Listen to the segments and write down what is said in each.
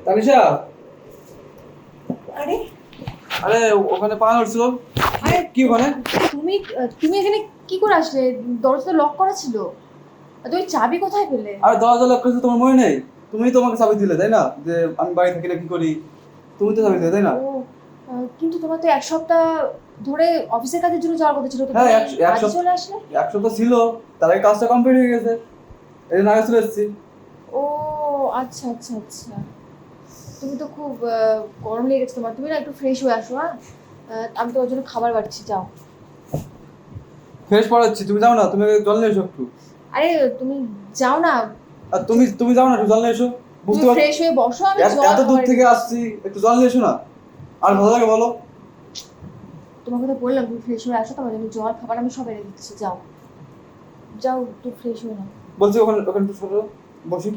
তানিশা, আরে আরে ওখানে পান উঠছিল। আরে কি ওখানে? তুমি তুমি এখানে কি করে আসলে? দরজা লক করা ছিল। আর তুমি চাবি কোথায় পেলে? আর দরজা লক করেছে, তোমার মনে নেই? তুমি তো আমাকে চাবি দিলে, তাই না? যে আমি বাড়ি থাকি না কি করি, তুমি তো চাবি দিলে, তাই না? ও কিন্তু তোমার তো এক সপ্তাহ ধরে অফিসের কাজের জন্য যাওয়ার কথা ছিল, তো হ্যাঁ, তুমি এক আজ সপ্তাহ চলে আসলে। এক সপ্তাহ ছিল, তার আগে কাজটা কমপ্লিট হয়ে গেছে, এই জন্য আগে চলে এসেছি। ও আচ্ছা আচ্ছা আচ্ছা, তুমি তো খুব গরম লেগেছে তোমার, তুমি না একটু ফ্রেশ হয়ে আসো। হ্যাঁ আমি তোমার জন্য খাবার বাড়ছি, যাও। ফ্রেশ পড়াচ্ছি, তুমি যাও না, তুমি জল নিয়ে এসো একটু। আরে তুমি যাও না, আর তুমি যাও না, একটু জল নিয়ে এসো। তুমি বুঝতে পারছো, ফ্রেশ হয়ে বসো, আমি জল এত দূর খাবার থেকে দিচ্ছি। আসছি, একটু জল নিয়ে এসো না। আর ভালো লাগে বলো? তোমাকে তো বললাম তুমি ফ্রেশ হয়ে আসো, তোমার জন্য জল খাবার আমি সব এনে দিচ্ছি, যাও যাও একটু ফ্রেশ হয়ে নাও। বলছি ওখানে ওখানে একটু সরো, বসি।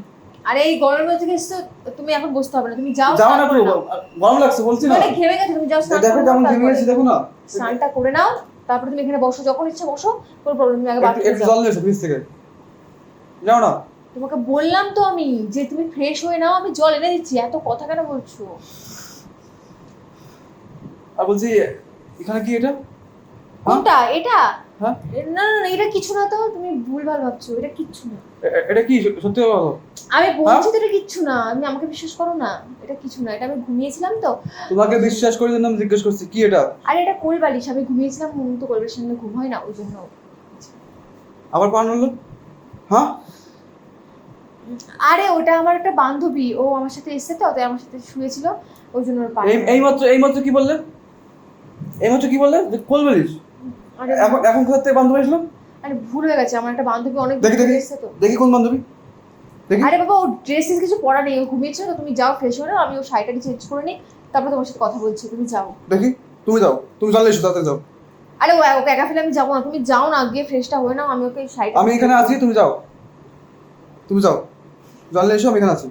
আরে এই গরমের থেকে এসছো, তুমি এখন বসতে হবে না, তুমি যাও যাও না স্নান একটু, করে নাও। গরম লাগছে বলছি না। মানে ঘেমে গেছে, তুমি যাও স্নান দেখো করে নাও, কেমন ঘেমে তারপরে গেছি, দেখো না। স্নানটা করে নাও, তারপরে তুমি এখানে বসো, যখন ইচ্ছা বসো, কোনো প্রবলেম নেই, আগে একটু বাথরুমে একটু যাও। জল নিয়ে এসো ফ্রিজ থেকে, যাও না। তোমাকে বললাম তো আমি যে তুমি ফ্রেশ হয়ে নাও, আমি জল এনে দিচ্ছি, এত কথা কেন বলছো? আর বলছি, এখানে কি এটা? কোনটা এটা? হ্যাঁ, না না না, এটা কিছু না, তো তুমি ভুলভাল ভাবছো, এটা কিচ্ছু না। এটা কি সত্যি বলো? আমি বলছি তো এটা কিচ্ছু না, আমি আমাকে বিশ্বাস করো না, এটা কিছু না, এটা আমি ঘুমিয়েছিলাম তো। তোমাকে বিশ্বাস করে জন্য আমি জিজ্ঞেস করছি কি এটা। আরে এটা কোল বালিশ, আমি ঘুমিয়েছিলাম, ঘুম তো কোলের সামনে ঘুম হয় না, ওই জন্য। আবার পান হলো? হ্যাঁ, আরে ওটা আমার একটা বান্ধবী, ও আমার সাথে এসেছে তো, তাই আমার সাথে শুয়েছিল, ওই জন্য ওর পায়ে। এইমাত্র কি বললে? এইমাত্র কি বললে যে কোল বলিস? আরে এখন এখন কোথা থেকে বান্ধবী আসলো? আরে ভুল হয়ে গেছে, আমার একটা বান্ধবী অনেক দেখি দূর থেকে দেখি এসেছে তো। দেখি কোন বান্ধবী, দেখি। আরে বাবা, ও ড্রেস কিছু পরা নেই, ও ঘুমিয়েছিল তো, তুমি যাও ফ্রেশ হয়ে নাও, আমি ওর শাড়িটা চেঞ্জ করে নিই, তারপর তোমার সাথে কথা বলছি, তুমি যাও। দেখি, তুমি যাও, তুমি জল নিয়ে এসো, তাড়াতাড়ি যাও। আরে ওকে একা ফেলে আমি যাবো না, তুমি যাও না, গিয়ে ফ্রেশটা হয়ে নাও, আমি ওকে শাড়িটা। আমি এখানে আছি, তুমি যাও, তুমি যাও, জল নিয়ে এসো, আমি এখানে আছি।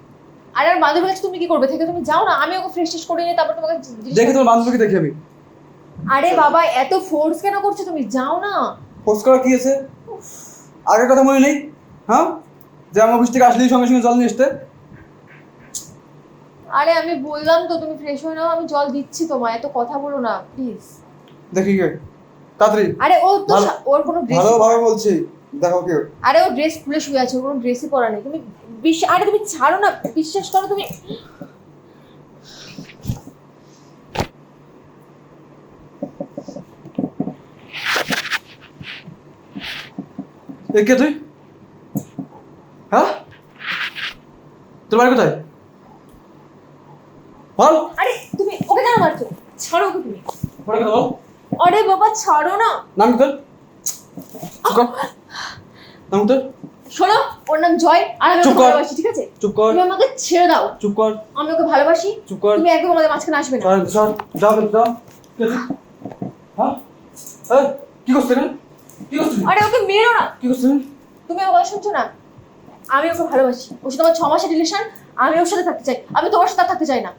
আরে আর বান্ধবীর কাছে তুমি কি করবে থেকে, তুমি যাও না, আমি ওকে ফ্রেশ টেশ করে নিয়ে তারপর তোমাকে দেখি তোমার বান্ধবীকে, দেখি আমি। আরে বাবা এত ফোর্স কেন করছো, তুমি যাও না। খোঁজ করা কি আছে? আগের কথা মনে নেই? হ্যাঁ, যে আমার অফিস থেকে আসলেই সঙ্গে সঙ্গে জল নিয়ে আসতে। আরে আমি বললাম তো তুমি ফ্রেশ হয়ে নাও, আমি জল দিচ্ছি তোমায়, এত কথা বলো না প্লিজ। দেখি কে, তাড়াতাড়ি। আরে ও তো ওর কোনো ড্রেস, ভালোভাবে বলছি, দেখো কে। আরে ও ড্রেস খুলে শুয়ে আছে, ওর কোনো ড্রেসই পরা নেই, তুমি আরে তুমি ছাড়ো না, বিশ্বাস করো তুমি। এ কে তুই? হ্যাঁ, তোর বাড়ি কোথায় বল? আরে তুমি ওকে কেন মারছো? ছাড়ো ওকে তুমি। বাড়ি কোথায় বল? আরে বাবা ছাড়ো না। নাম কি তোর? চুপ কর, নাম কি তোর? শোনো, ওর নাম জয়, আর আমি চুপ ওকে কর। ভালোবাসি, ঠিক আছে? চুপ কর, তুমি আমাকে ছেড়ে দাও, চুপ কর, আমি ওকে ভালোবাসি, চুপ কর। তুমি একদম আমাদের মাঝখানে আসবে না। সর সর, যাও যাও। কে তুই? হ্যাঁ, এই, কি করছিস রে? কি করছিস? আরে ওকে মেরো না, কি করছিস? তুমি আমার কথা শুনছো না? আমি ওকে ভালোবাসি, ওর সাথে আমার 6 মাসের রিলেশন, আমি ওর সাথে থাকতে চাই, আমি তোমার সাথে আর থাকতে চাই না।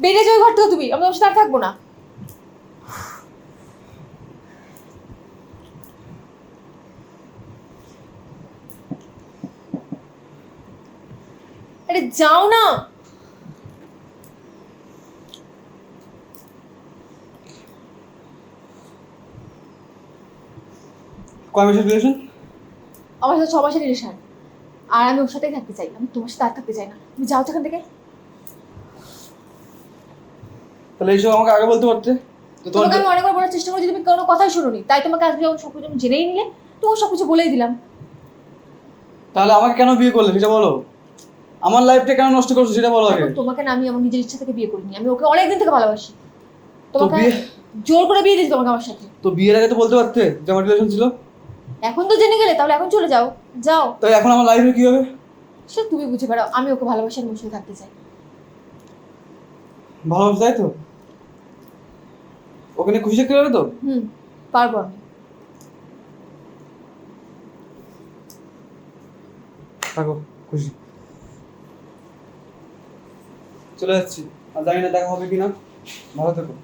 বেরিয়ে যাও ঘর থেকে তুমি, আমি তোমার সাথে আর থাকবো না। আরে যাও না। কয় মাসের রিলেশন? আমার সাথে 6 মাসের রিলেশন, আর আমি ওর সাথেই থাকতে চাই, আমি তোমার সাথে আর থাকতে চাই না, তুমি যাও তো এখান থেকে। তাহলে এইসব আমাকে আগে বলতে পারতে। তো তোমার তোমাকে আমি অনেকবার বলার চেষ্টা করেছি, তুমি কোনো কথাই শোনোনি, তাই তোমাকে আজকে যখন সবকিছু আমি জেনেই নিলে, তোমাকে সবকিছু বলেই দিলাম। তাহলে আমাকে কেন বিয়ে করলে সেটা বলো। আমার লাইফটা কেন নষ্ট করছো সেটা বলো আগে। এখন তোমাকে না আমি আমার নিজের ইচ্ছা থেকে বিয়ে করিনি, আমি ওকে অনেকদিন থেকে ভালোবাসি, তো তোমাকে বিয়ে, জোর করে বিয়ে দিয়েছি তোমাকে আমার সাথে। তো বিয়ের আগে তো বলতে পারতে যে আমার রিলেশন ছিল। এখন তো জেনে গেলে, তাহলে এখন চলে যাও, যাও। তাহলে এখন আমার লাইফে কি হবে? সে তুমি বুঝে পারো, আমি ওকে ভালোবাসি আর ওর সাথে থাকতে চাই। ভালোবাসা, তাই তো? ওখানে খুশি থাকতে পারবে তো? পারবো আমি। থাকো খুশি। চলে যাচ্ছি, আর জানি না দেখা হবে কিনা। ভালো থেকো।